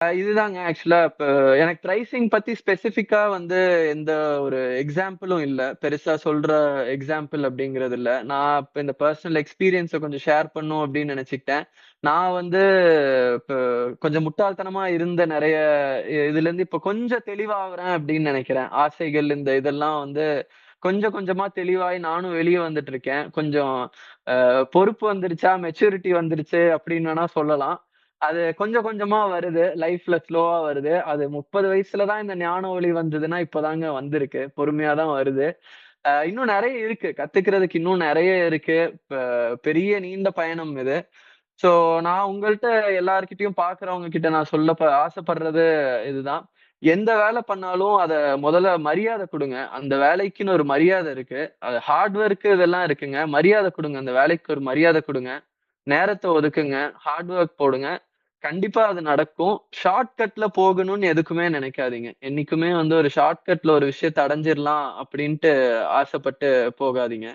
இதுதாங்க ஆக்சுவலா இப்ப எனக்கு பிரைசிங் பத்தி ஸ்பெசிஃபிக்கா வந்து எந்த ஒரு எக்ஸாம்பிளும் இல்ல. பெருசா சொல்ற எக்ஸாம்பிள் அப்படிங்கிறது இல்ல. நான் இப்ப இந்த பர்சனல் எக்ஸ்பீரியன்ஸ கொஞ்சம் ஷேர் பண்ணும் அப்படின்னு நினைச்சுக்கிட்டேன். நான் வந்து இப்ப கொஞ்சம் முட்டாள்தனமா இருந்த நெறைய இதுலருந்து இப்ப கொஞ்சம் தெளிவாகுறேன் அப்படின்னு நெனைக்கிறேன். ஆசைகள் இந்த இதெல்லாம் வந்து கொஞ்சம் கொஞ்சமா தெளிவாயி நானும் வெளிய வந்துட்டு இருக்கேன். கொஞ்சம் பொறுப்பு வந்துருச்சா, மெச்சூரிட்டி வந்துருச்சு அப்படின்னு வேணா சொல்லலாம். அது கொஞ்சம் கொஞ்சமா வருது. லைஃப்ல ஸ்லோவா வருது. அது 30 வயசுல தான் இந்த ஞான ஒளி வந்ததுன்னா, இப்பதாங்க வந்திருக்கு. பொறுமையா தான் வருது. இன்னும் நெறைய இருக்கு. கத்துக்கிறதுக்கு இன்னும் நெறைய இருக்கு. இப்ப பெரிய நீண்ட பயணம் இது. ஸோ நான் உங்கள்ட்ட எல்லார்கிட்டயும் பார்க்கிறவங்க கிட்ட நான் சொல்ல ஆசைப்படுறது இதுதான். எந்த வேலை பண்ணாலும் அத முதல்ல மரியாதை குடுங்க. அந்த வேலைக்குன்னு ஒரு மரியாதை இருக்கு. அது ஹார்ட் ஒர்க் இதெல்லாம் இருக்குங்க. மரியாதை குடுங்க. அந்த வேலைக்கு ஒரு மரியாதை குடுங்க. நேரத்த ஒதுக்குங்க. ஹார்ட் ஒர்க் போடுங்க. கண்டிப்பா அது நடக்கும். ஷார்ட் கட்ல போகணும்னு எதுக்குமே நினைக்காதீங்க. என்னைக்குமே வந்து ஒரு ஷார்ட் கட்ல ஒரு விஷயத்த அடைஞ்சிரலாம் அப்டின்ட்டு ஆசைப்பட்டு போகாதீங்க.